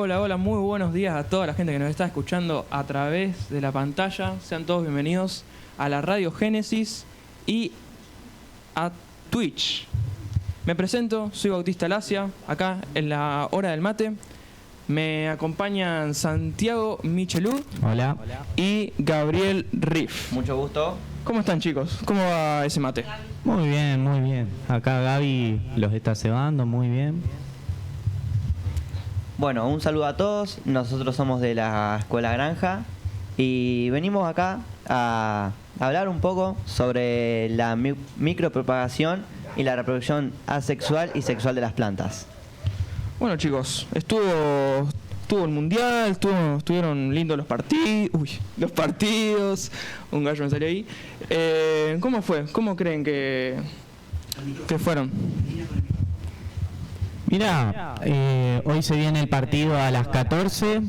Hola, hola, muy buenos días a toda la gente que nos está escuchando a través de la pantalla. Sean todos bienvenidos a la Radio Génesis y a Twitch. Me presento, soy Bautista Lacia, acá en la hora del mate. Me acompañan Santiago Michelú. Hola. Y Gabriel Riff. Mucho gusto. ¿Cómo están, chicos? ¿Cómo va ese mate? Muy bien, muy bien. Acá Gaby los está cebando, muy bien. Bueno, un saludo a todos. Nosotros somos de la Escuela Granja y venimos acá a hablar un poco sobre la micropropagación y la reproducción asexual y sexual de las plantas. Bueno, chicos, estuvo el mundial, estuvieron lindos los partidos. Un gallo me salió ahí. ¿Cómo fue? ¿Cómo creen que fueron? Mira, hoy se viene el partido a las 14,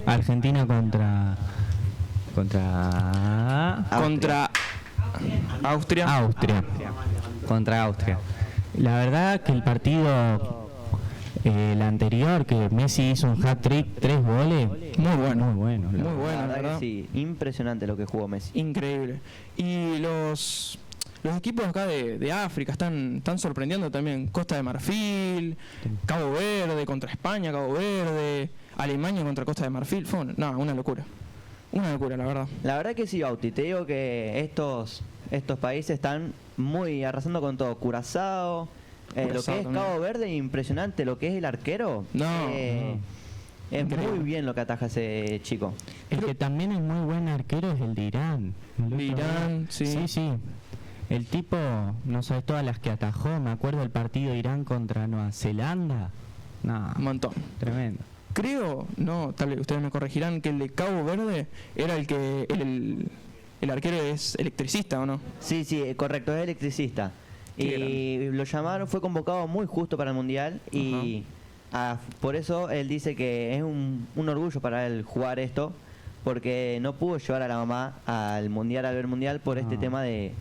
Argentina contra Austria. Contra Austria. La verdad que el partido el anterior, que Messi hizo un hat-trick, 3 goles, muy bueno. La verdad verdad. que sí, impresionante lo que jugó Messi. Increíble. Y los equipos acá de África están sorprendiendo también. Costa de Marfil, Cabo Verde contra España, Cabo Verde, Alemania contra Costa de Marfil. Fue una locura. Una locura, la verdad. La verdad que sí, Bauti, te digo que estos países están muy arrasando con todo. Curazao, lo que es también. Cabo Verde, impresionante. Lo que es el arquero, es Increíble. muy bien lo que ataja ese chico. El que también es muy buen arquero es el de Irán. Sí. Sí. El tipo, no sabes todas las que atajó. Me acuerdo el partido Irán contra Nueva Zelanda. No, Un montón. tremendo. Creo, no, tal vez ustedes me corregirán, que el de Cabo Verde era el que el arquero es electricista, ¿o no? Sí, correcto, es electricista. Y lo llamaron, fue convocado muy justo para el Mundial y por eso él dice que es un orgullo para él jugar esto, porque no pudo llevar a la mamá al ver Mundial por este tema de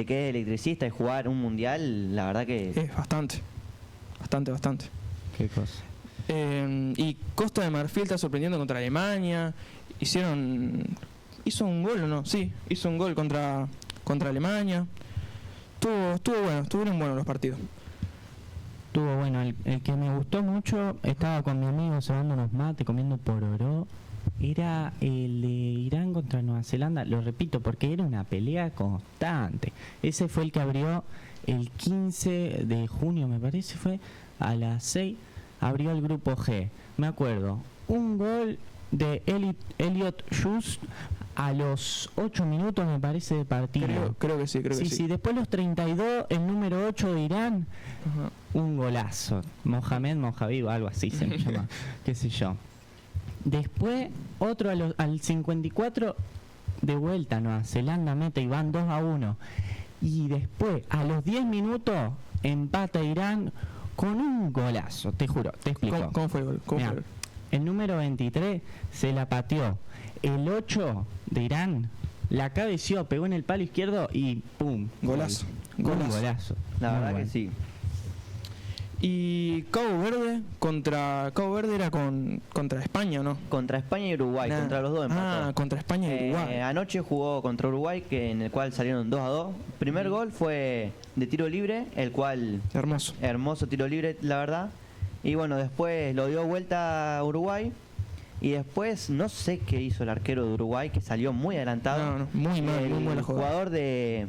que es electricista y jugar un Mundial, la verdad que... Es bastante. Qué cosa. Y Costa de Marfil está sorprendiendo contra Alemania. Hizo un gol, ¿o no? Sí, hizo un gol contra Alemania. Estuvieron buenos los partidos. Estuvo bueno. El que me gustó mucho, estaba con mi amigo cebándonos mate, comiendo pororó, era el de Irán contra Nueva Zelanda. Lo repito porque era una pelea constante. Ese fue el que abrió el 15 de junio, me parece, fue a las 6. Abrió el grupo G. Me acuerdo, un gol de Elliot Just a los 8 minutos, me parece, de partido. Creo que sí. Sí, después los 32, el número 8 de Irán, un golazo. Mohamed, algo así se me llama, qué sé yo. Después, otro al 54, de vuelta, Nueva Zelanda mete y van 2-1. Y después, a los 10 minutos, empata Irán con un golazo, te juro, te explico. ¿Cómo fue el gol? Mirá, el número 23 se la pateó. El 8 de Irán la cabeció, pegó en el palo izquierdo y ¡pum! Golazo. Un golazo. La Muy verdad bueno. que sí. Y Cabo Verde era contra España, ¿no? Contra España y Uruguay, contra los dos empató. Contra España y Uruguay. Anoche jugó contra Uruguay, en el cual salieron 2-2. Primer gol fue de tiro libre, el cual... Hermoso tiro libre, la verdad. Y bueno, después lo dio vuelta a Uruguay. Y después, no sé qué hizo el arquero de Uruguay, que salió muy adelantado. Muy mal, muy buena jugada. El jugador de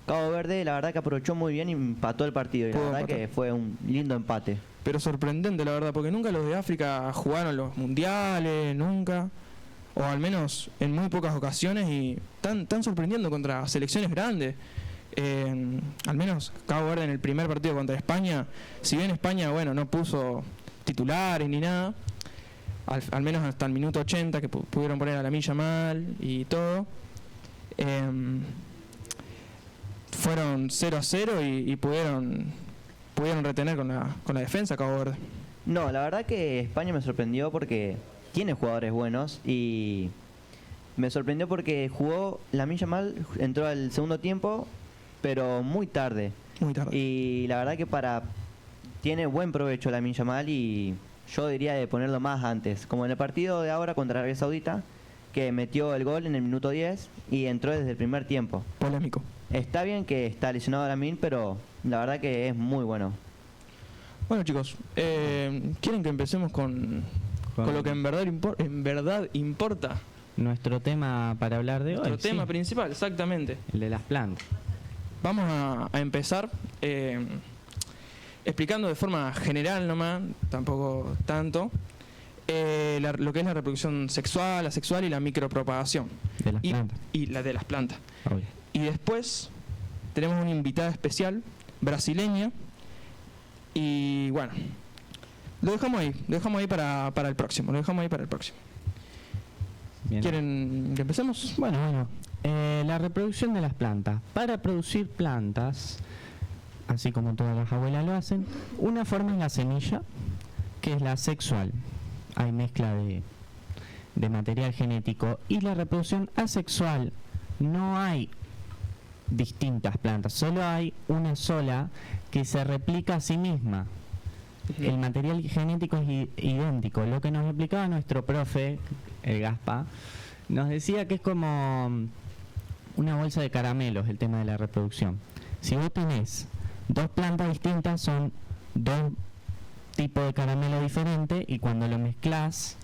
Cabo Verde, la verdad que aprovechó muy bien y empató el partido. Y la verdad que fue un lindo empate. Pero sorprendente, la verdad, porque nunca los de África jugaron los mundiales, nunca. O al menos en muy pocas ocasiones, y están sorprendiendo contra selecciones grandes. Al menos Cabo Verde en el primer partido contra España, si bien España, no puso titulares ni nada, al menos hasta el minuto 80 que pudieron poner a Lamine Yamal y todo, fueron 0-0 y pudieron retener con la defensa Cabo Verde. No, la verdad que España me sorprendió porque tiene jugadores buenos y me sorprendió porque jugó Lamine Yamal, entró al segundo tiempo, pero muy tarde. Muy tarde. Y la verdad que tiene buen provecho Lamine Yamal y yo diría de ponerlo más antes, como en el partido de ahora contra Arabia Saudita, que metió el gol en el minuto 10 y entró desde el primer tiempo. Polémico. Está bien que está lesionado Lamin, pero la verdad que es muy bueno. Bueno, chicos, ¿quieren que empecemos con lo que en verdad importa? Nuestro tema para hablar de hoy. Nuestro tema sí. principal, exactamente. El de las plantas. Vamos a empezar explicando de forma general nomás, tampoco tanto, lo que es la reproducción sexual, asexual y la micropropagación. De las plantas. Y la de las plantas. Obvio. Y después tenemos una invitada especial, brasileña, y bueno, lo dejamos ahí para el próximo, Bien. ¿Quieren que empecemos? Bueno. La reproducción de las plantas. Para producir plantas, así como todas las abuelas lo hacen, una forma es la semilla, que es la sexual. Hay mezcla de material genético. Y la reproducción asexual, no hay distintas plantas, solo hay una sola que se replica a sí misma. El material genético es idéntico. Lo que nos explicaba nuestro profe, el Gaspa, nos decía que es como una bolsa de caramelos el tema de la reproducción. Si vos tenés dos plantas distintas, son dos tipos de caramelo diferentes, y cuando lo mezclás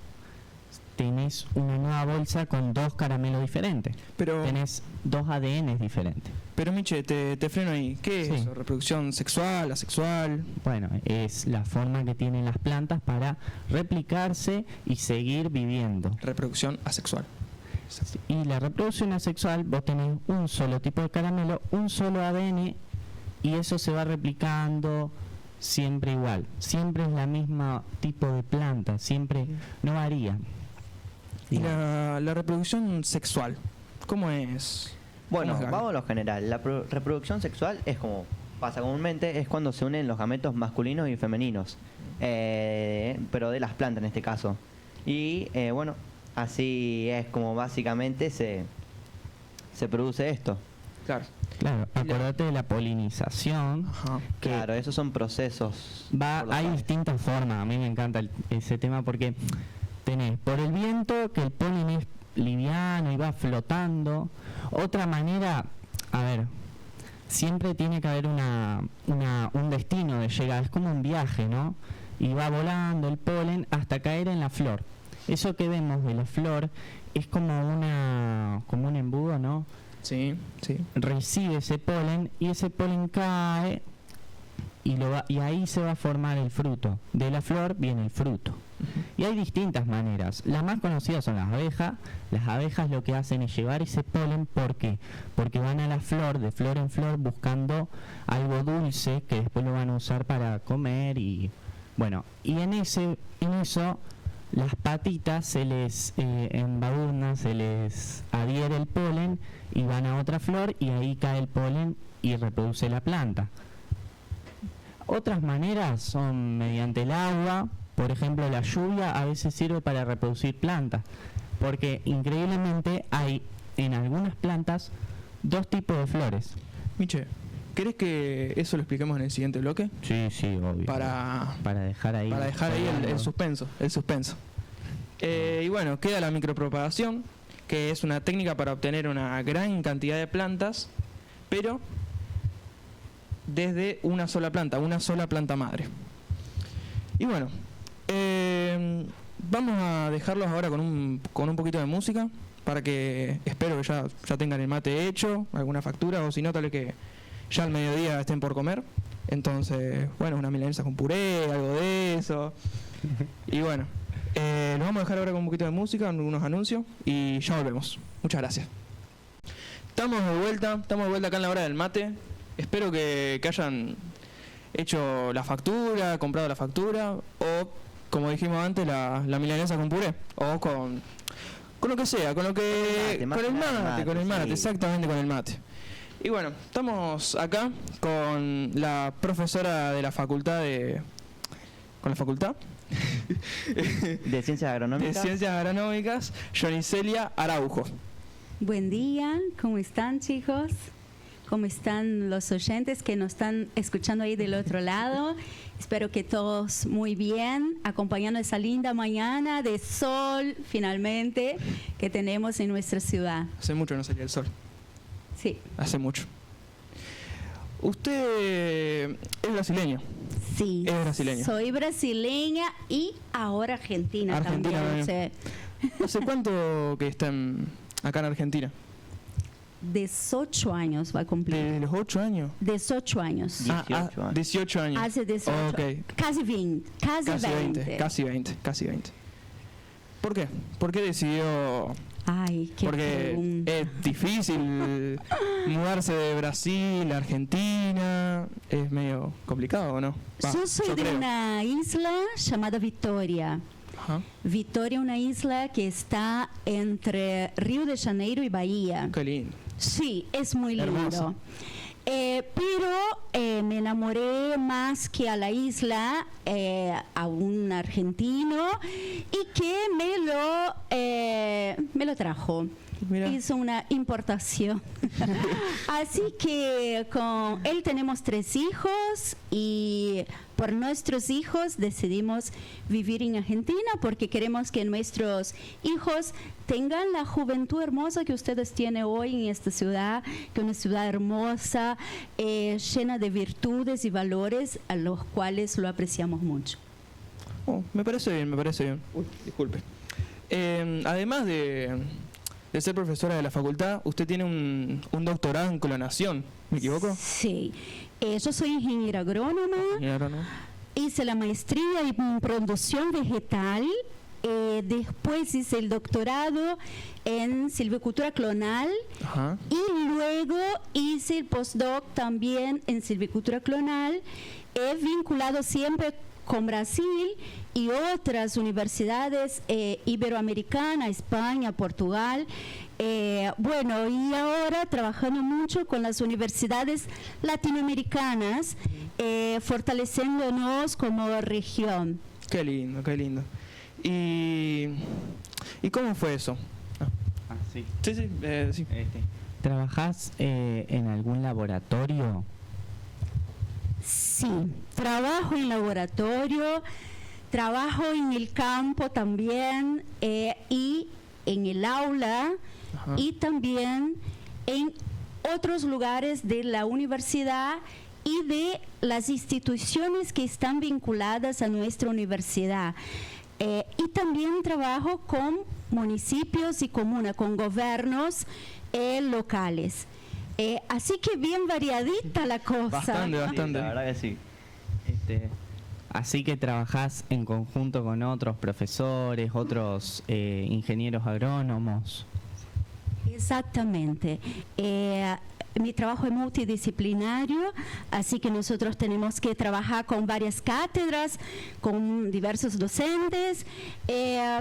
tenés una nueva bolsa con dos caramelos diferentes. Pero Tenés dos ADNs diferentes. Pero Miche, te freno ahí. ¿Qué es Sí. eso? ¿Reproducción sexual, asexual? Bueno, es la forma que tienen las plantas para replicarse y seguir viviendo. Reproducción asexual. Y la reproducción asexual, vos tenés un solo tipo de caramelo, un solo ADN, y eso se va replicando siempre igual. Siempre es la misma tipo de planta, siempre no varía. ¿Y la reproducción sexual? ¿Cómo es? Bueno, ¿Cómo es, Gaby? vamos a lo general. La reproducción sexual es como pasa comúnmente, es cuando se unen los gametos masculinos y femeninos, pero de las plantas en este caso. Y bueno, así es como básicamente se produce esto. Claro. Claro, acordate de la polinización. Ajá. Que Claro, esos son procesos. por los hay cuales- distintas formas. A mí me encanta ese tema porque tenés por el viento, que el polen es liviano y va flotando. Otra manera, a ver, siempre tiene que haber un destino de llegada, es como un viaje, ¿no? Y va volando el polen hasta caer en la flor. Eso que vemos de la flor es como un embudo, ¿no? Sí, sí. Recibe ese polen y ese polen cae y ahí se va a formar el fruto. De la flor viene el fruto. Y hay distintas maneras. Las más conocidas son las abejas. Las abejas lo que hacen es llevar ese polen. ¿Por qué? Porque van a la flor, de flor en flor, buscando algo dulce que después lo van a usar para comer. Y bueno, y en eso las patitas se les embadurnan, se les adhiere el polen y van a otra flor y ahí cae el polen y reproduce la planta. Otras maneras son mediante el agua. Por ejemplo, la lluvia a veces sirve para reproducir plantas, porque increíblemente hay en algunas plantas dos tipos de flores. Miche, ¿querés que eso lo expliquemos en el siguiente bloque? Sí, obvio. Para dejar ahí, el suspenso. Y bueno, queda la micropropagación, que es una técnica para obtener una gran cantidad de plantas, pero desde una sola planta madre. Y bueno, vamos a dejarlos ahora con un poquito de música, para que espero que ya tengan el mate hecho, alguna factura, o si no, tal vez que ya al mediodía estén por comer. Entonces, bueno, una milanesa con puré, algo de eso. Y bueno, nos vamos a dejar ahora con un poquito de música, unos anuncios, y ya volvemos. Muchas gracias. Estamos de vuelta acá en la hora del mate. Espero que hayan hecho la factura, comprado la factura, o como dijimos antes, la milanesa con puré, o con lo que sea, con el mate, sí. exactamente, con el mate. Y bueno, estamos acá con la profesora de la facultad ¿con la facultad? De Ciencias Agronómicas. De Ciencias Agronómicas, Yonicelia Araujo. Buen día, ¿cómo están, chicos? ¿Cómo están los oyentes que nos están escuchando ahí del otro lado? Espero que todos muy bien, acompañando esa linda mañana de sol, finalmente, que tenemos en nuestra ciudad. Hace mucho no salía el sol. Sí. Hace mucho. Usted es brasileño. Sí. Es brasileña. Soy brasileña y ahora argentina también. Sí. ¿Hace cuánto que está acá en Argentina? 18 años va a cumplir. ¿De los 8 años? 18 años. 18 años. 18 años. Hace 18. Okay. Casi 20. Casi 20. ¿Por qué? ¿Por qué decidió? Ay, qué Porque pregunta. es difícil mudarse de Brasil a Argentina. Es medio complicado, ¿o no? Yo soy de creo. una isla llamada Vitória. Ajá. Vitória, una isla que está entre Río de Janeiro y Bahía. Qué lindo. Sí, es muy lindo. Hermoso. Pero me enamoré más que a la isla, a un argentino y que me lo trajo. Mira. Hizo una importación. Así que con él tenemos 3 hijos y por nuestros hijos decidimos vivir en Argentina porque queremos que nuestros hijos tengan la juventud hermosa que ustedes tienen hoy en esta ciudad, que es una ciudad hermosa, llena de virtudes y valores a los cuales lo apreciamos mucho. Oh, me parece bien. Uy, disculpe. Además de ser profesora de la facultad, usted tiene un doctorado en clonación, ¿me equivoco? Sí. Yo soy ingeniera agrónoma. Hice la maestría en producción vegetal. Después hice el doctorado en silvicultura clonal. Ajá. Y luego hice el postdoc también en silvicultura clonal. He vinculado siempre con Brasil y otras universidades iberoamericanas, España, Portugal. Bueno, y ahora trabajando mucho con las universidades latinoamericanas, fortaleciéndonos como región. Qué lindo. ¿Y cómo fue eso? Sí. Sí. ¿Trabajás en algún laboratorio? Sí, trabajo en laboratorio, trabajo en el campo también y en el aula. Ajá. Y también en otros lugares de la universidad y de las instituciones que están vinculadas a nuestra universidad. Y también trabajo con municipios y comunas, con gobiernos locales. Así que bien variadita la cosa. Bastante. La verdad que sí. Así que trabajás en conjunto con otros profesores, otros ingenieros agrónomos. Exactamente. Mi trabajo es multidisciplinario, así que nosotros tenemos que trabajar con varias cátedras, con diversos docentes,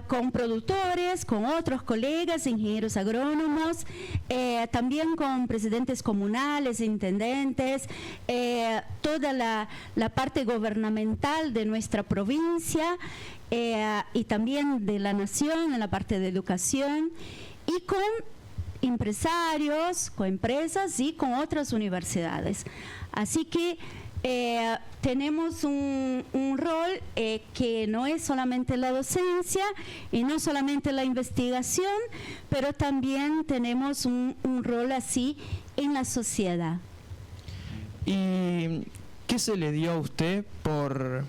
con productores, con otros colegas, ingenieros agrónomos, también con presidentes comunales, intendentes, toda la parte gubernamental de nuestra provincia y también de la nación en la parte de educación y con empresarios, con empresas y con otras universidades. Así que tenemos un rol que no es solamente la docencia y no solamente la investigación, pero también tenemos un rol así en la sociedad. ¿Y qué se le dio a usted por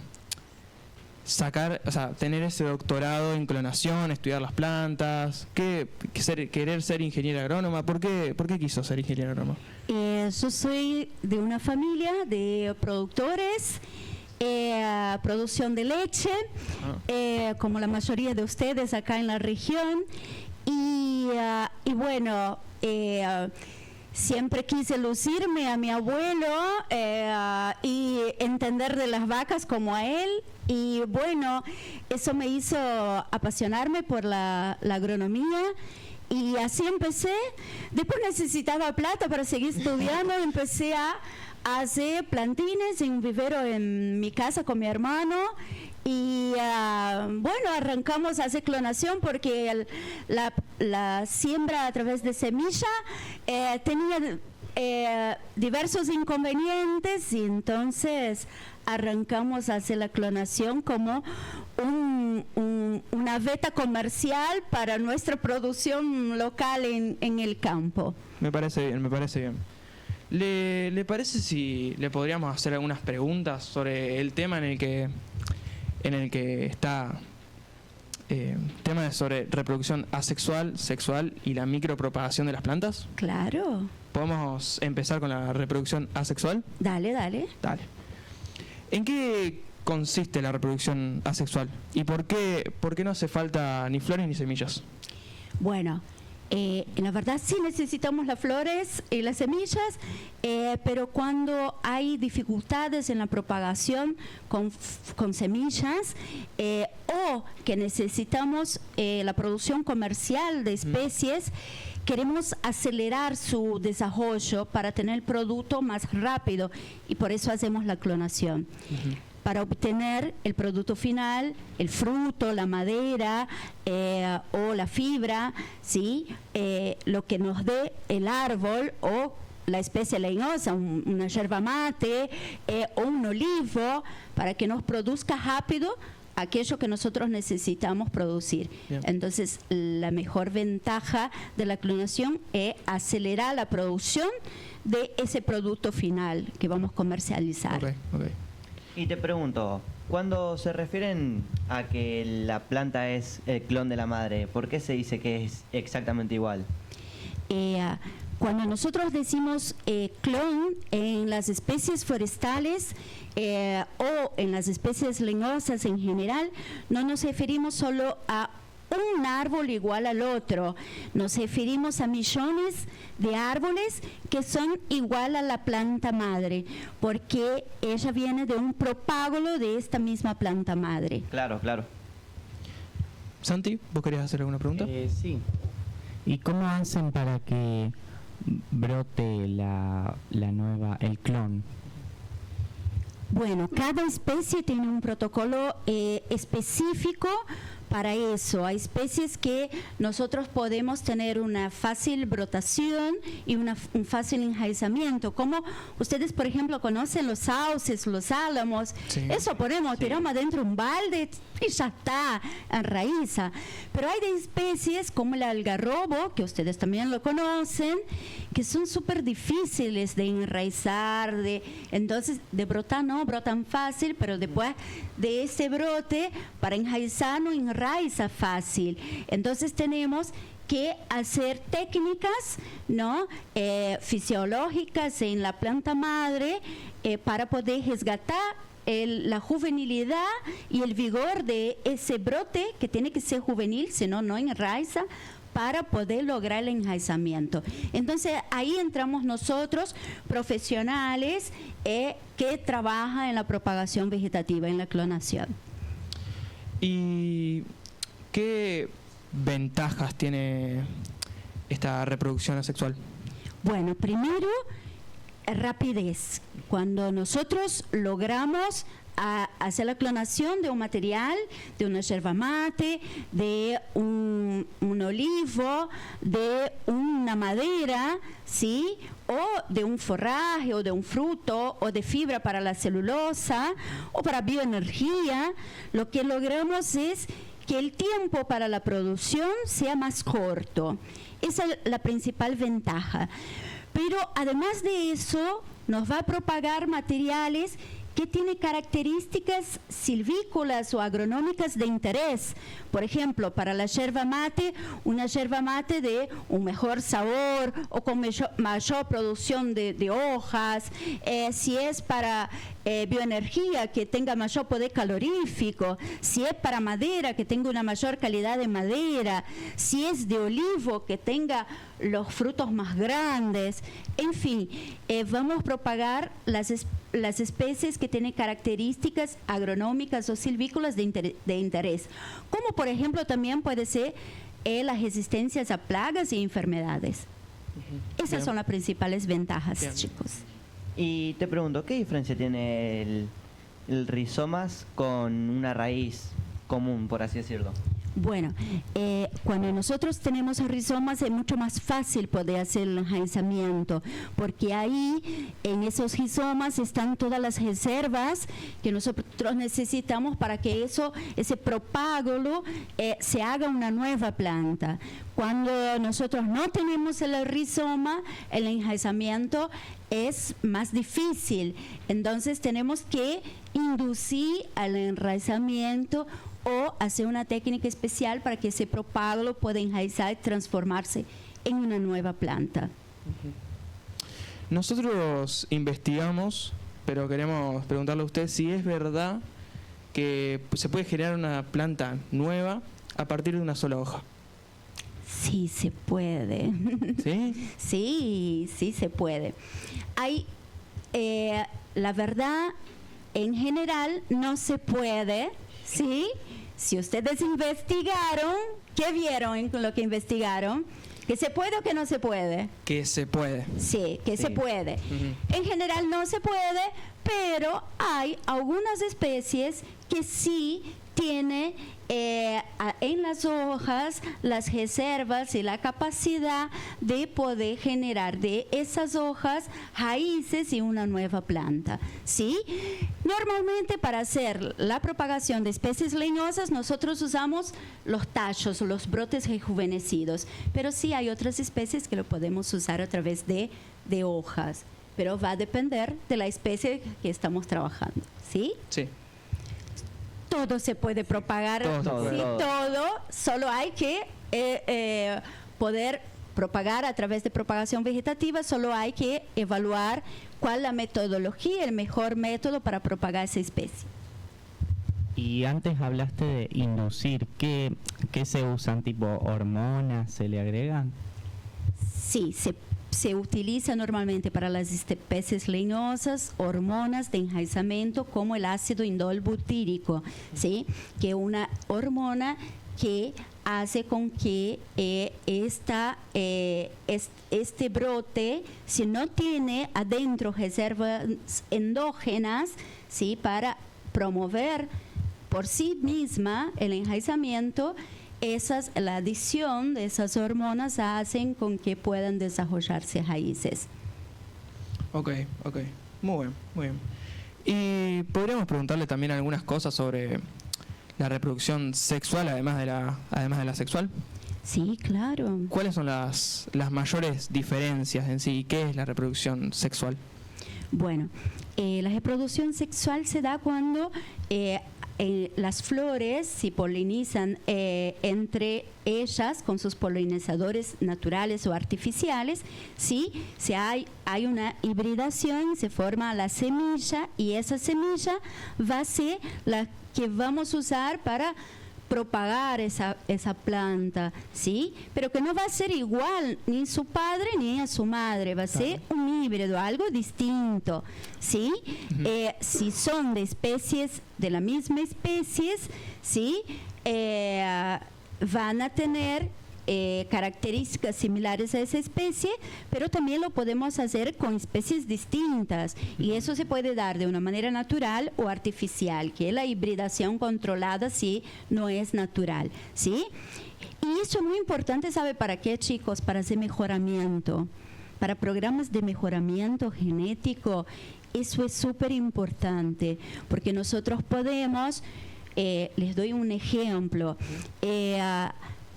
tener ese doctorado en clonación, estudiar las plantas, querer ser ingeniera agrónoma? ¿Por qué quiso ser ingeniera agrónoma? Yo soy de una familia de productores, producción de leche, como la mayoría de ustedes acá en la región, y bueno, siempre quise lucirme a mi abuelo y entender de las vacas como a él. Y bueno, eso me hizo apasionarme por la agronomía y así empecé. Después necesitaba plata para seguir estudiando, empecé a hacer plantines en un vivero en mi casa con mi hermano y bueno, arrancamos a hacer clonación porque la siembra a través de semilla tenía diversos inconvenientes y entonces arrancamos a hacer la clonación como una veta comercial para nuestra producción local en el campo. Me parece bien, me parece bien. ¿Le parece si le podríamos hacer algunas preguntas sobre el tema en el que está tema sobre reproducción asexual, sexual y la micropropagación de las plantas? Claro. ¿Podemos empezar con la reproducción asexual? Dale. Dale. ¿En qué consiste la reproducción asexual? ¿Y por qué no hace falta ni flores ni semillas? Bueno, en la verdad sí necesitamos las flores y las semillas, pero cuando hay dificultades en la propagación con semillas o que necesitamos la producción comercial de especies, queremos acelerar su desarrollo para tener el producto más rápido y por eso hacemos la clonación. Para obtener el producto final, el fruto, la madera o la fibra, ¿sí? Lo que nos dé el árbol o la especie leñosa, una yerba mate o un olivo, para que nos produzca rápido aquello que nosotros necesitamos producir. Bien. Entonces, la mejor ventaja de la clonación es acelerar la producción de ese producto final que vamos a comercializar. Okay. Y te pregunto, cuando se refieren a que la planta es el clon de la madre, ¿por qué se dice que es exactamente igual? Cuando nosotros decimos clon en las especies forestales o en las especies leñosas en general, no nos referimos solo a un árbol igual al otro, nos referimos a millones de árboles que son igual a la planta madre, porque ella viene de un propágulo de esta misma planta madre. Claro. Santi, ¿vos querías hacer alguna pregunta? Sí. ¿Y cómo hacen para que brote el clon? Bueno, cada especie tiene un protocolo específico para eso. Hay especies que nosotros podemos tener una fácil brotación y un fácil enraizamiento, como ustedes por ejemplo conocen los sauces, los álamos. Sí. Eso tiramos adentro un balde y ya está, enraiza. Pero hay de especies como el algarrobo, que ustedes también lo conocen, que son súper difíciles de enraizar, entonces de brotar no brotan fácil, pero después de ese brote para enraizar no enraiza fácil. Entonces tenemos que hacer técnicas, ¿no? Fisiológicas en la planta madre para poder resgatar la juvenilidad y el vigor de ese brote, que tiene que ser juvenil, si no, no enraiza, para poder lograr el enraizamiento. Entonces ahí entramos nosotros, profesionales que trabajan en la propagación vegetativa, en la clonación. ¿Y qué ventajas tiene esta reproducción asexual? Bueno, primero, rapidez. Cuando nosotros logramos hacer la clonación de un material, de una yerba mate, de un olivo, de una madera, ¿sí? O de un forraje, o de un fruto, o de fibra para la celulosa, o para bioenergía, lo que logramos es que el tiempo para la producción sea más corto. Esa es la principal ventaja. Pero además de eso, nos va a propagar materiales que tienen características silvícolas o agronómicas de interés. Por ejemplo, para la yerba mate, una yerba mate de un mejor sabor o con mayor producción de hojas. Si es para bioenergía, que tenga mayor poder calorífico. Si es para madera, que tenga una mayor calidad de madera. Si es de olivo, que tenga los frutos más grandes. En fin, vamos a propagar las especies que tienen características agronómicas o silvícolas de interés, como por ejemplo también puede ser las resistencias a plagas y enfermedades. Esas Bien. son las principales ventajas, Bien. chicos. Y te pregunto, ¿qué diferencia tiene el rizomas con una raíz común, por así decirlo? Bueno, cuando nosotros tenemos rizomas es mucho más fácil poder hacer el enraizamiento, porque ahí en esos rizomas están todas las reservas que nosotros necesitamos para que ese propágulo se haga una nueva planta. Cuando nosotros no tenemos el rizoma, el enraizamiento es más difícil. Entonces tenemos que inducir al enraizamiento o hacer una técnica especial para que ese propágulo pueda enraizar y transformarse en una nueva planta. Nosotros investigamos, pero queremos preguntarle a usted si es verdad que se puede generar una planta nueva a partir de una sola hoja. Sí, se puede. ¿Sí? Sí se puede. Hay, la verdad, en general no se puede, ¿sí? Si ustedes investigaron, ¿qué vieron en lo que investigaron? ¿Que se puede o que no se puede? Que se puede. Sí, que se puede. En general no se puede, pero hay algunas especies que sí tiene en las hojas las reservas y la capacidad de poder generar de esas hojas raíces y una nueva planta, ¿sí? Normalmente para hacer la propagación de especies leñosas nosotros usamos los tallos, los brotes rejuvenecidos, pero sí hay otras especies que lo podemos usar a través de hojas, pero va a depender de la especie que estamos trabajando, ¿sí? Sí. Todo se puede propagar, todo, solo hay que poder propagar a través de propagación vegetativa, solo hay que evaluar cuál es la metodología, el mejor método para propagar esa especie. Y antes hablaste de inducir, ¿qué se usan? ¿Tipo hormonas se le agregan? Sí, se utiliza normalmente para las especies leñosas hormonas de enraizamiento como el ácido indol butírico, ¿sí? Que es una hormona que hace con que este brote, si no tiene adentro reservas endógenas, ¿sí? Para promover por sí misma el enraizamiento, la adición de esas hormonas hacen con que puedan desarrollarse raíces. Ok. Muy bien. Y podríamos preguntarle también algunas cosas sobre la reproducción sexual, además de la sexual. Sí, claro. ¿Cuáles son las mayores diferencias en sí? ¿Qué es la reproducción sexual? Bueno, la reproducción sexual se da cuando las flores se polinizan entre ellas con sus polinizadores naturales o artificiales, ¿sí? Si hay una hibridación, se forma la semilla y esa semilla va a ser la que vamos a usar para propagar esa planta, ¿sí? Pero que no va a ser igual ni su padre ni a su madre, va a ser un híbrido, algo distinto, ¿sí? Si son de especies, de la misma especie, ¿sí? Van a tener características similares a esa especie, pero también lo podemos hacer con especies distintas y eso se puede dar de una manera natural o artificial, que la hibridación controlada sí no es natural, ¿sí? Y eso es muy importante, ¿sabe para qué, chicos? Para hacer mejoramiento, para programas de mejoramiento genético, eso es súper importante, porque nosotros podemos, les doy un ejemplo,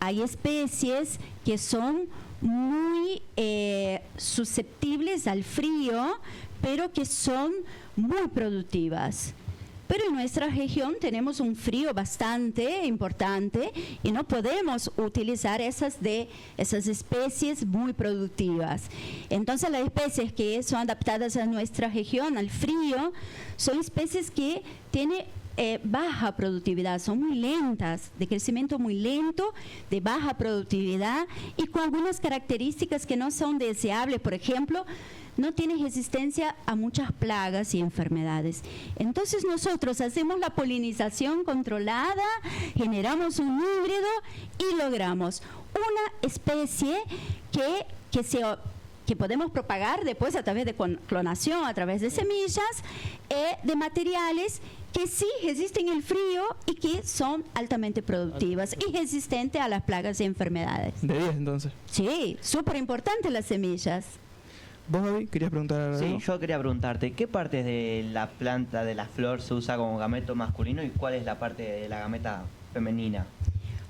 hay especies que son muy susceptibles al frío, pero que son muy productivas. Pero en nuestra región tenemos un frío bastante importante y no podemos utilizar esas especies muy productivas. Entonces las especies que son adaptadas a nuestra región, al frío, son especies que tienen baja productividad, son muy lentas, de crecimiento muy lento, de baja productividad y con algunas características que no son deseables. Por ejemplo, no tienen resistencia a muchas plagas y enfermedades. Entonces nosotros hacemos la polinización controlada, generamos un híbrido y logramos una especie que que podemos propagar después a través de clonación, a través de semillas, de materiales que sí resisten el frío y que son altamente productivas y resistentes a las plagas y enfermedades. De 10 entonces. Sí, súper importante las semillas. ¿Vos, Gaby, querías preguntar algo? Sí, yo quería preguntarte, ¿qué parte de la planta, de la flor, se usa como gameto masculino y cuál es la parte de la gameta femenina?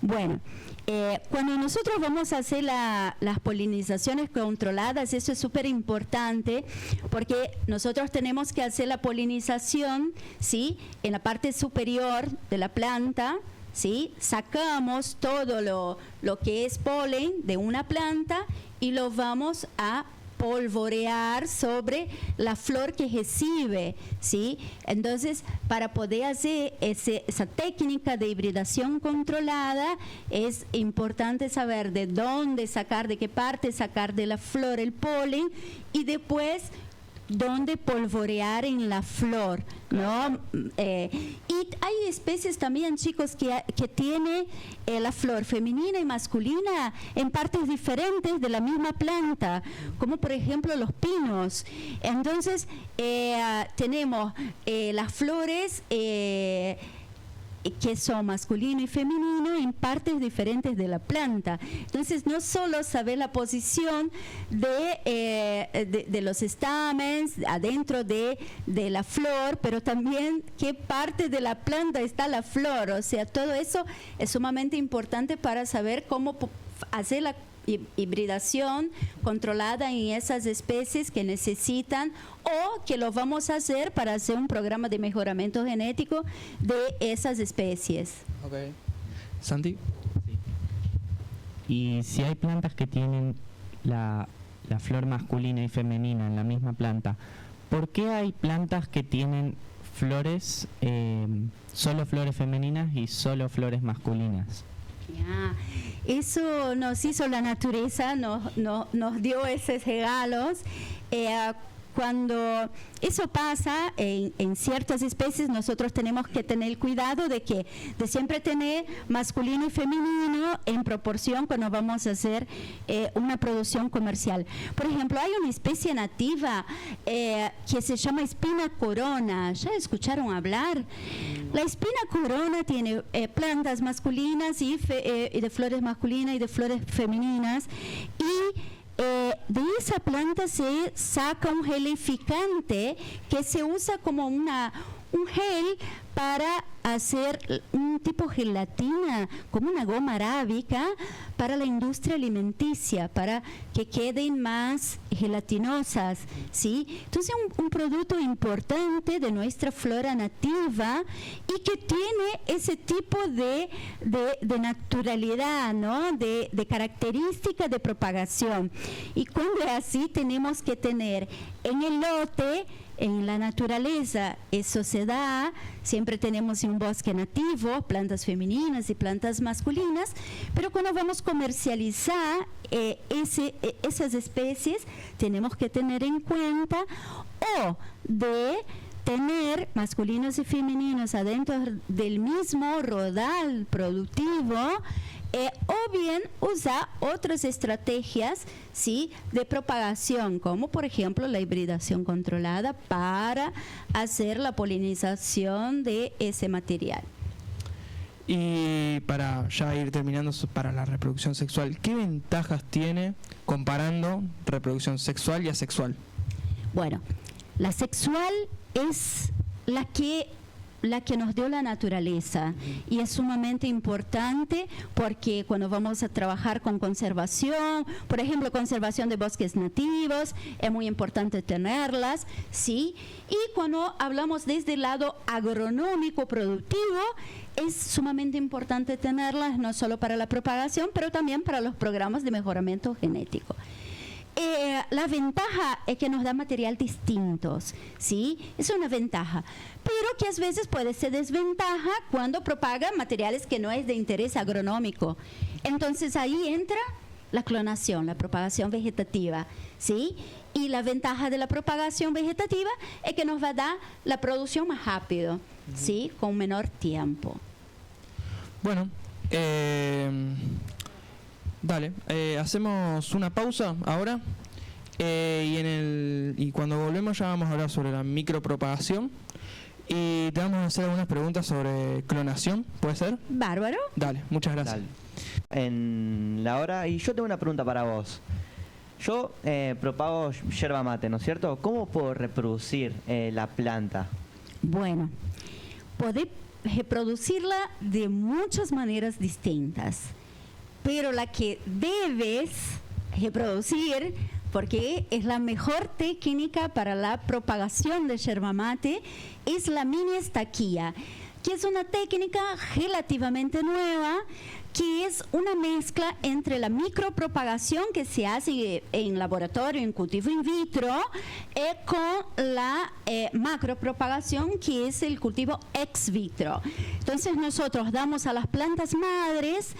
Bueno, cuando nosotros vamos a hacer las polinizaciones controladas, eso es súper importante porque nosotros tenemos que hacer la polinización, ¿sí?, en la parte superior de la planta, ¿sí? Sacamos todo lo que es polen de una planta y lo vamos a polvorear sobre la flor que recibe, ¿sí? Entonces, para poder hacer esa técnica de hibridación controlada, es importante saber de dónde sacar, de qué parte sacar de la flor el polen y después dónde polvorear en la flor, ¿no? Y hay especies también, chicos, que tiene la flor femenina y masculina en partes diferentes de la misma planta, como por ejemplo los pinos. Entonces, tenemos las flores que son masculino y femenino en partes diferentes de la planta. Entonces, no solo saber la posición de los estamens adentro de la flor, pero también qué parte de la planta está la flor. O sea, todo eso es sumamente importante para saber cómo hacer la hibridación controlada en esas especies que necesitan o que lo vamos a hacer para hacer un programa de mejoramiento genético de esas especies. Ok. Santi. Y si hay plantas que tienen la flor masculina y femenina en la misma planta, ¿por qué hay plantas que tienen flores, solo flores femeninas y solo flores masculinas? Ya. Eso nos hizo la naturaleza, nos dio esos regalos. Cuando eso pasa en ciertas especies, nosotros tenemos que tener cuidado de siempre tener masculino y femenino en proporción cuando vamos a hacer una producción comercial. Por ejemplo, hay una especie nativa que se llama espina corona. ¿Ya escucharon hablar? La espina corona tiene plantas masculinas y de flores masculinas y de flores femeninas, y de esa planta se saca un gelificante que se usa como un gel para hacer un tipo gelatina, como una goma arábica, para la industria alimenticia, para que queden más gelatinosas, ¿sí? Entonces, un producto importante de nuestra flora nativa y que tiene ese tipo de naturalidad, ¿no? De característica de propagación. Y cuando es así, tenemos que tener en el lote, en la naturaleza, eso se da, siempre tenemos un bosque nativo, plantas femeninas y plantas masculinas, pero cuando vamos a comercializar esas especies, tenemos que tener en cuenta o de tener masculinos y femeninos adentro del mismo rodal productivo, o bien usar otras estrategias, ¿sí?, de propagación, como por ejemplo la hibridación controlada para hacer la polinización de ese material. Y para ya ir terminando, para la reproducción sexual, ¿qué ventajas tiene comparando reproducción sexual y asexual? Bueno, la sexual es la que nos dio la naturaleza y es sumamente importante porque cuando vamos a trabajar con conservación, por ejemplo, conservación de bosques nativos, es muy importante tenerlas, ¿sí? Y cuando hablamos desde el lado agronómico productivo, es sumamente importante tenerlas no solo para la propagación, pero también para los programas de mejoramiento genético. La ventaja es que nos da material distintos, ¿sí? Es una ventaja, pero que a veces puede ser desventaja cuando propagan materiales que no es de interés agronómico. Entonces ahí entra la clonación, la propagación vegetativa, ¿sí? Y la ventaja de la propagación vegetativa es que nos va a dar la producción más rápido, ¿sí? Con menor tiempo. Bueno, dale, hacemos una pausa ahora Y cuando volvemos ya vamos a hablar sobre la micropropagación y te vamos a hacer algunas preguntas sobre clonación, ¿puede ser? Bárbaro. Dale, muchas gracias. Dale. En la hora, y yo tengo una pregunta para vos. Yo propago yerba mate, ¿no es cierto? ¿Cómo puedo reproducir la planta? Bueno, podés reproducirla de muchas maneras distintas, pero la que debes reproducir, porque es la mejor técnica para la propagación de yerba mate, es la mini estaquía, que es una técnica relativamente nueva, que es una mezcla entre la micropropagación que se hace en laboratorio, en cultivo in vitro, con la macropropagación, que es el cultivo ex vitro. Entonces nosotros damos a las plantas madres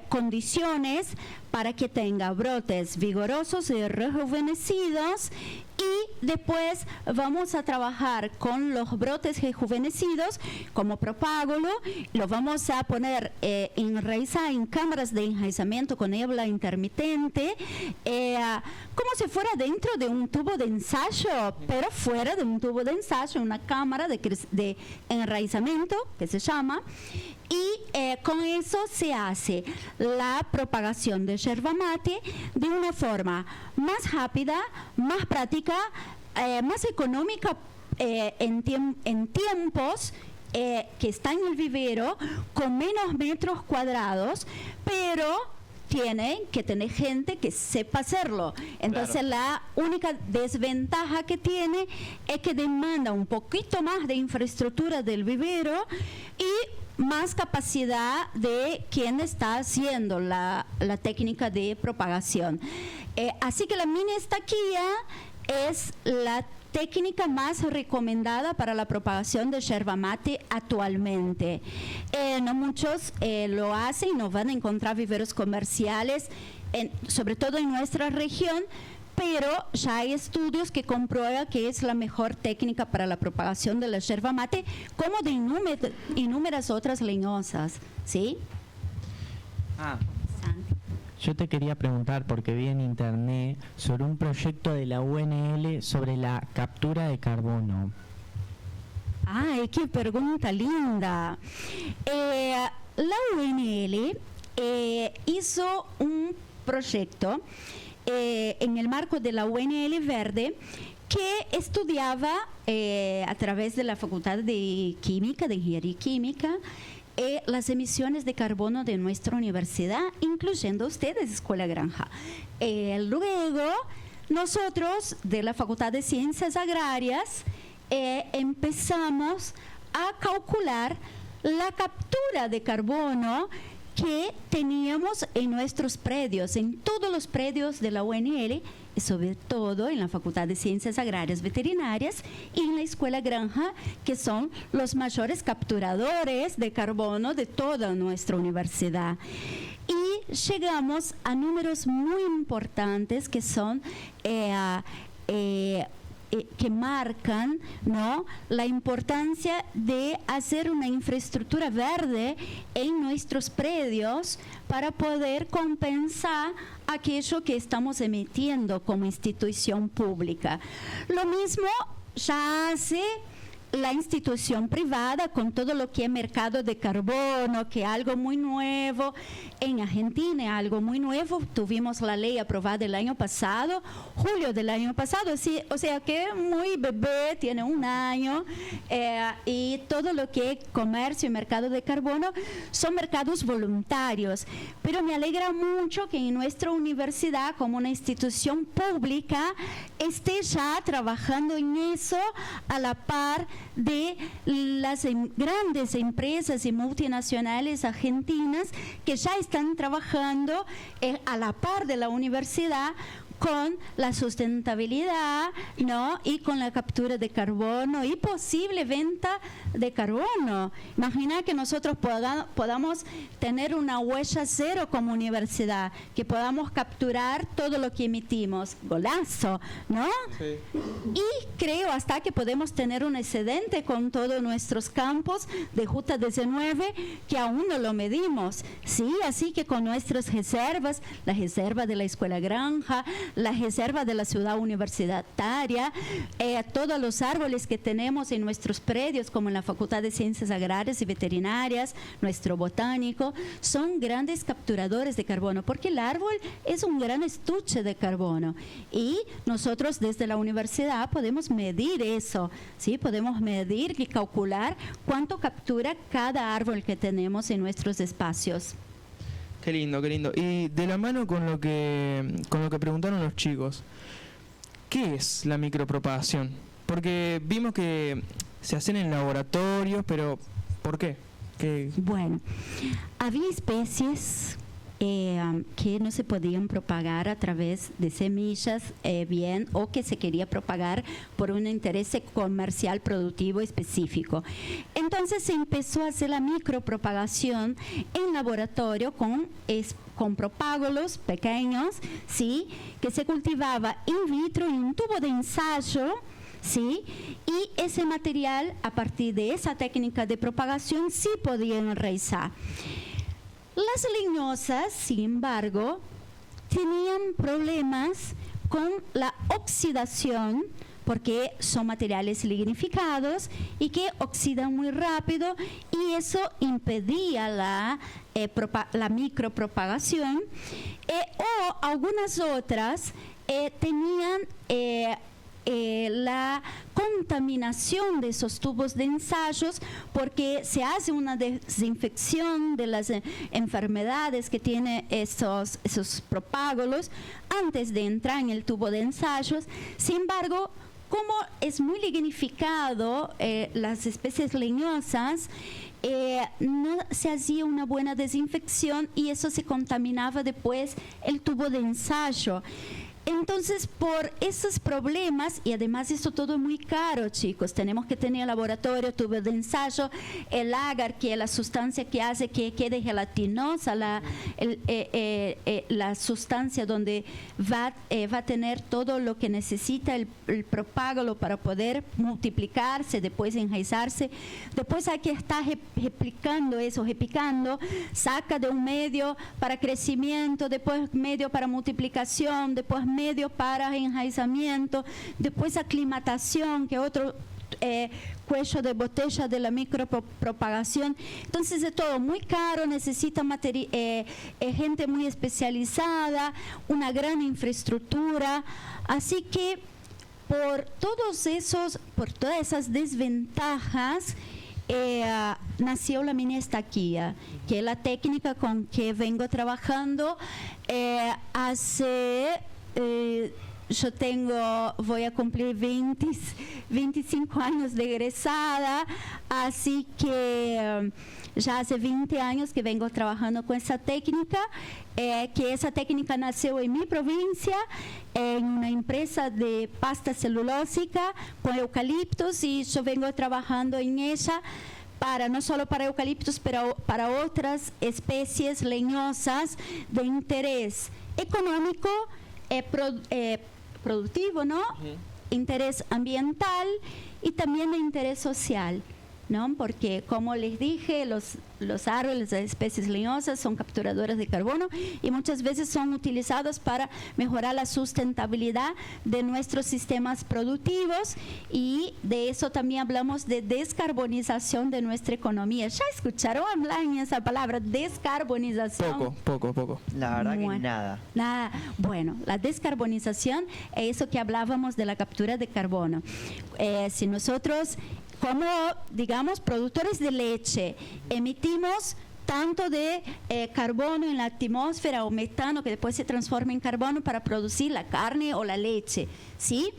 condiciones para que tenga brotes vigorosos y rejuvenecidos, y después vamos a trabajar con los brotes rejuvenecidos como propágulo, los vamos a poner enraizar en cámaras de enraizamiento con niebla intermitente, como si fuera dentro de un tubo de ensayo, pero fuera de un tubo de ensayo, una cámara de enraizamiento que se llama. Y con eso se hace la propagación de yerba mate de una forma más rápida, más práctica, más económica en tiempos que está en el vivero, con menos metros cuadrados, pero tiene que tener gente que sepa hacerlo. Entonces, la única desventaja que tiene es que demanda un poquito más de infraestructura del vivero y más capacidad de quien está haciendo la técnica de propagación. Así que la mini estaquía es la técnica más recomendada para la propagación de yerba mate actualmente. No muchos lo hacen, no van a encontrar viveros comerciales, sobre todo en nuestra región, pero ya hay estudios que comprueban que es la mejor técnica para la propagación de la yerba mate, como de innúmeras otras leñosas, ¿sí? Yo te quería preguntar, porque vi en internet sobre un proyecto de la UNL sobre la captura de carbono. ¡Ay, qué pregunta linda! La UNL hizo un proyecto en el marco de la UNL Verde, que estudiaba a través de la Facultad de Química, de Ingeniería Química, las emisiones de carbono de nuestra universidad, incluyendo ustedes, Escuela Granja. Luego, nosotros de la Facultad de Ciencias Agrarias empezamos a calcular la captura de carbono que teníamos en nuestros predios, en todos los predios de la UNL, y sobre todo en la Facultad de Ciencias Agrarias Veterinarias y en la Escuela Granja, que son los mayores capturadores de carbono de toda nuestra universidad. Y llegamos a números muy importantes que son que marcan, ¿no?, la importancia de hacer una infraestructura verde en nuestros predios para poder compensar aquello que estamos emitiendo como institución pública. Lo mismo ya hace la institución privada con todo lo que es mercado de carbono, que es algo muy nuevo. En Argentina es algo muy nuevo. Tuvimos la ley aprobada el año pasado, julio del año pasado, sí, o sea que es muy bebé, tiene un año, y todo lo que es comercio y mercado de carbono son mercados voluntarios. Pero me alegra mucho que en nuestra universidad, como una institución pública, esté ya trabajando en eso a la par de las grandes empresas y multinacionales argentinas que ya están trabajando a la par de la universidad con la sustentabilidad, ¿no?, y con la captura de carbono y posible venta de carbono. Imagina que nosotros podamos tener una huella cero como universidad, que podamos capturar todo lo que emitimos. Golazo, ¿no? Sí. Y creo hasta que podemos tener un excedente con todos nuestros campos de Ruta 19, que aún no lo medimos, ¿sí? Así que con nuestras reservas, la reserva de la Escuela Granja, la reserva de la ciudad universitaria, todos los árboles que tenemos en nuestros predios, como en la Facultad de Ciencias Agrarias y Veterinarias, nuestro botánico, son grandes capturadores de carbono, porque el árbol es un gran estuche de carbono y nosotros desde la universidad podemos medir eso, ¿sí? Podemos medir y calcular cuánto captura cada árbol que tenemos en nuestros espacios. Qué lindo, qué lindo. Y de la mano con lo que preguntaron los chicos, ¿qué es la micropropagación? Porque vimos que se hacen en laboratorios, pero ¿por qué? Bueno, había especies que no se podían propagar a través de semillas bien, o que se quería propagar por un interés comercial productivo específico. Entonces se empezó a hacer la micropropagación en laboratorio con propágulos pequeños, ¿sí? Que se cultivaba in vitro en un tubo de ensayo, ¿sí? Y ese material, a partir de esa técnica de propagación, sí podía enraizar. Las leñosas, sin embargo, tenían problemas con la oxidación, porque son materiales lignificados y que oxidan muy rápido, y eso impedía la micropropagación, o algunas otras tenían la contaminación de esos tubos de ensayos, porque se hace una desinfección de las enfermedades que tienen esos propágulos antes de entrar en el tubo de ensayos. Sin embargo, como es muy lignificado las especies leñosas, no se hacía una buena desinfección y eso se contaminaba después el tubo de ensayo. Entonces, por esos problemas, y además esto todo es muy caro, chicos, tenemos que tener laboratorio, tubo de ensayo, el agar, que es la sustancia que hace que quede gelatinosa la sustancia donde va a tener todo lo que necesita el propágulo para poder multiplicarse, después enraizarse. Después hay que estar replicando eso, repicando, saca de un medio para crecimiento, después medio para multiplicación, después medio para enraizamiento, después aclimatación, que es otro cuello de botella de la micropropagación. Entonces es todo muy caro, necesita gente muy especializada, una gran infraestructura. Así que por todas esas desventajas, nació la mini estaquía, que es la técnica con que vengo trabajando hace... voy a cumplir 25 años de egresada, así que ya hace 20 años que vengo trabajando con esa técnica, que esa técnica nació en mi provincia, en una empresa de pasta celulósica con eucaliptos, y yo vengo trabajando en ella no solo para eucaliptos, pero para otras especies leñosas de interés económico, productivo, ¿no? Interés ambiental y también de interés social, ¿no? Porque, como les dije, los árboles de especies leñosas son capturadoras de carbono y muchas veces son utilizados para mejorar la sustentabilidad de nuestros sistemas productivos, y de eso también hablamos de descarbonización de nuestra economía. ¿Ya escucharon hablar en esa palabra, descarbonización? Poco. La verdad que nada. Bueno, la descarbonización es eso que hablábamos de la captura de carbono. Si nosotros, como, digamos, productores de leche, emitimos tanto de carbono en la atmósfera, o metano, que después se transforma en carbono para producir la carne o la leche, ¿sí?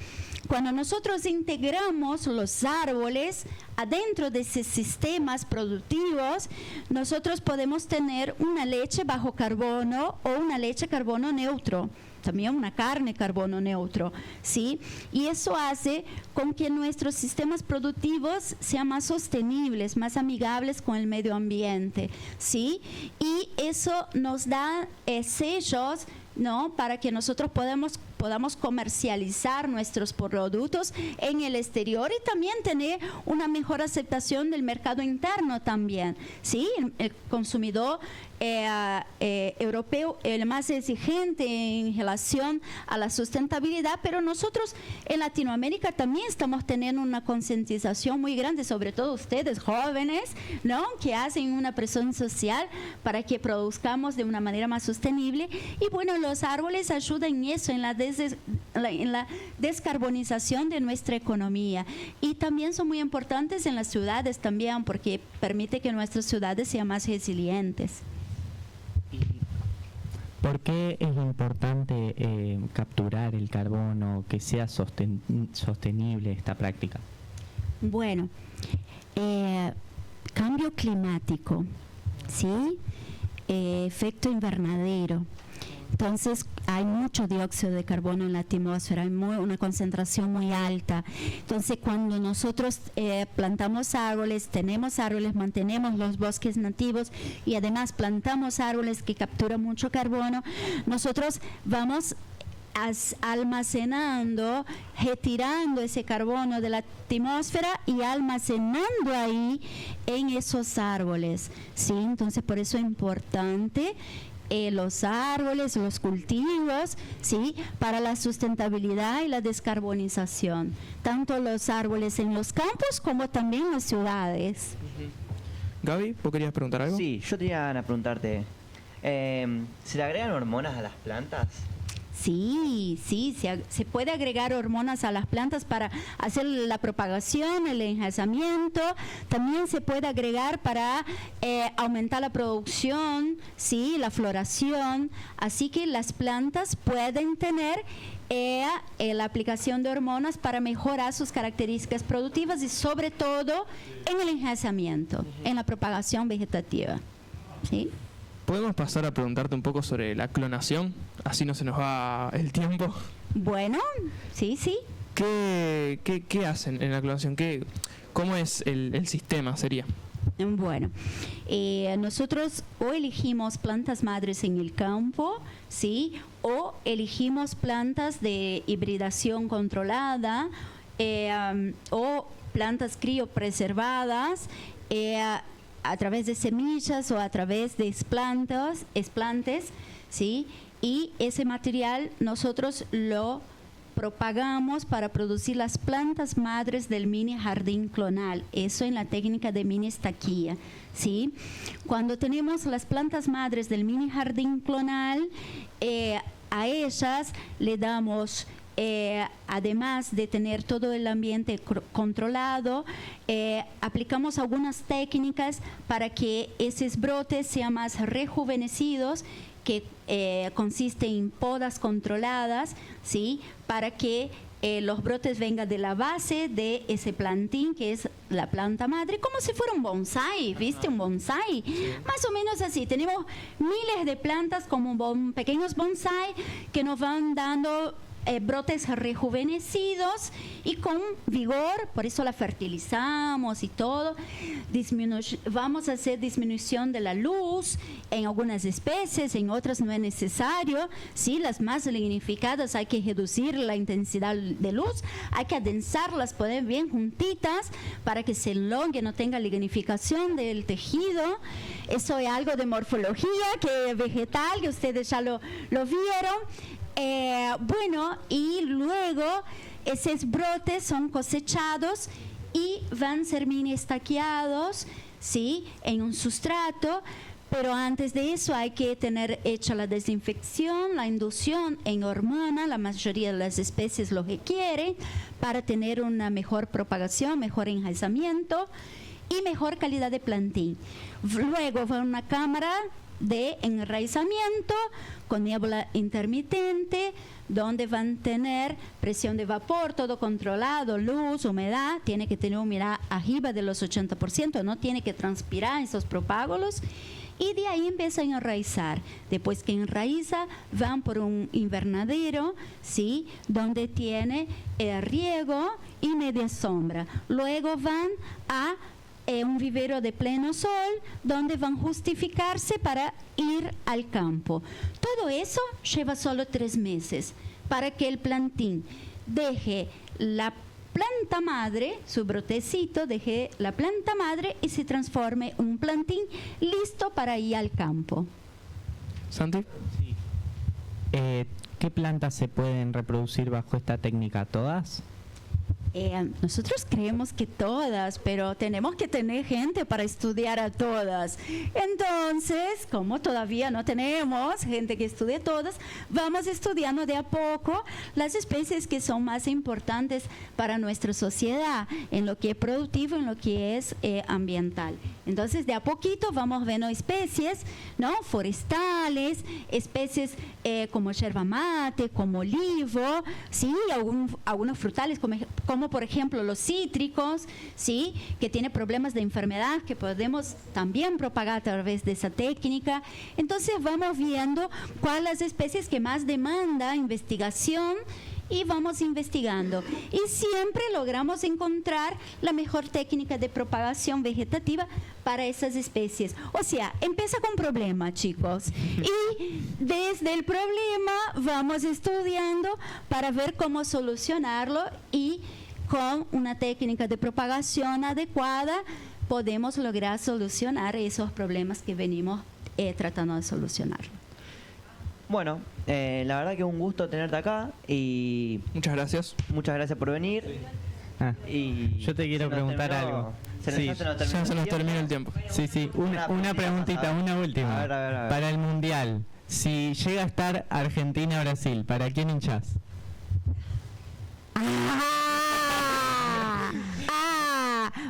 Cuando nosotros integramos los árboles adentro de esos sistemas productivos, nosotros podemos tener una leche bajo carbono o una leche carbono neutro, también una carne carbono neutro, ¿sí? Y eso hace con que nuestros sistemas productivos sean más sostenibles, más amigables con el medio ambiente, ¿sí? Y eso nos da sellos, ¿no? Para que nosotros podamos comercializar nuestros productos en el exterior y también tener una mejor aceptación del mercado interno también, ¿sí? El consumidor europeo el más exigente en relación a la sustentabilidad, pero nosotros en Latinoamérica también estamos teniendo una concientización muy grande, sobre todo ustedes jóvenes, ¿no? Que hacen una presión social para que produzcamos de una manera más sostenible. Y bueno, los árboles ayudan en eso, en la descarbonización de nuestra economía. Y también son muy importantes en las ciudades también, porque permite que nuestras ciudades sean más resilientes. ¿Por qué es importante capturar el carbono, que sea sostenible esta práctica? Bueno, cambio climático, ¿sí? Efecto invernadero. Entonces hay mucho dióxido de carbono en la atmósfera, hay una concentración muy alta. Entonces cuando nosotros plantamos árboles, tenemos árboles, mantenemos los bosques nativos y además plantamos árboles que capturan mucho carbono, nosotros vamos almacenando, retirando ese carbono de la atmósfera y almacenando ahí en esos árboles, ¿sí? Entonces por eso es importante los árboles, los cultivos, ¿sí? Para la sustentabilidad y la descarbonización, tanto los árboles en los campos como también en las ciudades. Gaby, ¿vos querías preguntar algo? Sí, yo tenía a preguntarte, ¿se le agregan hormonas a las plantas? Sí, se puede agregar hormonas a las plantas para hacer la propagación, el enraizamiento. También se puede agregar para aumentar la producción, sí, la floración. Así que las plantas pueden tener la aplicación de hormonas para mejorar sus características productivas y sobre todo en el enraizamiento, en la propagación vegetativa. ¿Sí? ¿Podemos pasar a preguntarte un poco sobre la clonación? Así no se nos va el tiempo. Bueno, sí. ¿Qué hacen en la clonación? ¿Cómo es el sistema, sería? Bueno, nosotros o elegimos plantas madres en el campo, ¿sí? O elegimos plantas de hibridación controlada o plantas criopreservadas, a través de semillas o a través de explantes, ¿sí? Y ese material nosotros lo propagamos para producir las plantas madres del mini jardín clonal, eso en la técnica de mini estaquía, ¿sí? Cuando tenemos las plantas madres del mini jardín clonal, a ellas le damos además de tener todo el ambiente controlado, aplicamos algunas técnicas para que esos brotes sean más rejuvenecidos, que consiste en podas controladas, ¿sí? Para que los brotes vengan de la base de ese plantín, que es la planta madre, como si fuera un bonsái, ¿viste? Un bonsái. Más o menos así. Tenemos miles de plantas como pequeños bonsái que nos van dando brotes rejuvenecidos y con vigor, por eso la fertilizamos y todo. Vamos a hacer disminución de la luz en algunas especies, en otras no es necesario, ¿sí? Las más lignificadas hay que reducir la intensidad de luz, hay que adensarlas, poner bien juntitas para que se elongue, no tenga lignificación del tejido. Eso es algo de morfología que vegetal, que ustedes ya lo vieron. Bueno, y luego esos brotes son cosechados y van a ser mini estaqueados, ¿sí? En un sustrato, pero antes de eso hay que tener hecha la desinfección, la inducción en hormona, la mayoría de las especies lo requieren para tener una mejor propagación, mejor enraizamiento y mejor calidad de plantín. Luego va una cámara de enraizamiento con niebla intermitente, donde van a tener presión de vapor, todo controlado, luz, humedad, tiene que tener humedad arriba de los 80%, no tiene que transpirar esos propágulos, y de ahí empiezan a enraizar. Después que enraiza, van por un invernadero, ¿sí? Donde tiene riego y media sombra. Luego van a un vivero de pleno sol, donde van a justificarse para ir al campo. Todo eso lleva solo 3 meses para que el plantín deje la planta madre, su brotecito, deje la planta madre y se transforme en un plantín listo para ir al campo. Santi. ¿Qué plantas se pueden reproducir bajo esta técnica? ¿Todas? Nosotros creemos que todas, pero tenemos que tener gente para estudiar a todas. Entonces, como todavía no tenemos gente que estudie todas, vamos estudiando de a poco las especies que son más importantes para nuestra sociedad, en lo que es productivo, en lo que es ambiental. Entonces, de a poquito vamos viendo especies, ¿no? Forestales, especies como yerba mate, como olivo, ¿sí? Algunos frutales como por ejemplo los cítricos, ¿sí? Que tienen problemas de enfermedad que podemos también propagar a través de esa técnica. Entonces vamos viendo cuáles las especies que más demanda investigación y vamos investigando. Y siempre logramos encontrar la mejor técnica de propagación vegetativa para esas especies. O sea, empieza con problema, chicos. Y desde el problema vamos estudiando para ver cómo solucionarlo y con una técnica de propagación adecuada podemos lograr solucionar esos problemas que venimos tratando de solucionar. Bueno, la verdad que es un gusto tenerte acá y Muchas gracias. muchas gracias por venir. Y Yo te quiero preguntar algo. Sí, Ya se nos termina el tiempo. Sí, una preguntita, una última. A ver. Para el Mundial, si llega a estar Argentina-Brasil, ¿para quién hinchás?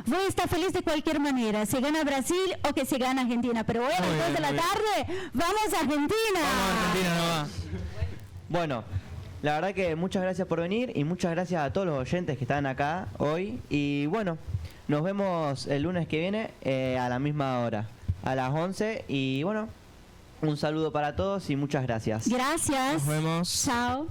Voy a estar feliz de cualquier manera, si gana Brasil o que se gana Argentina, pero hoy a las 2 de la tarde, ¡vamos a Argentina! Vamos a Argentina nomás. Bueno, la verdad que muchas gracias por venir y muchas gracias a todos los oyentes que están acá hoy. Y bueno, nos vemos el lunes que viene a la misma hora, a las 11. Y bueno, un saludo para todos y muchas gracias. Gracias. Nos vemos. Chao.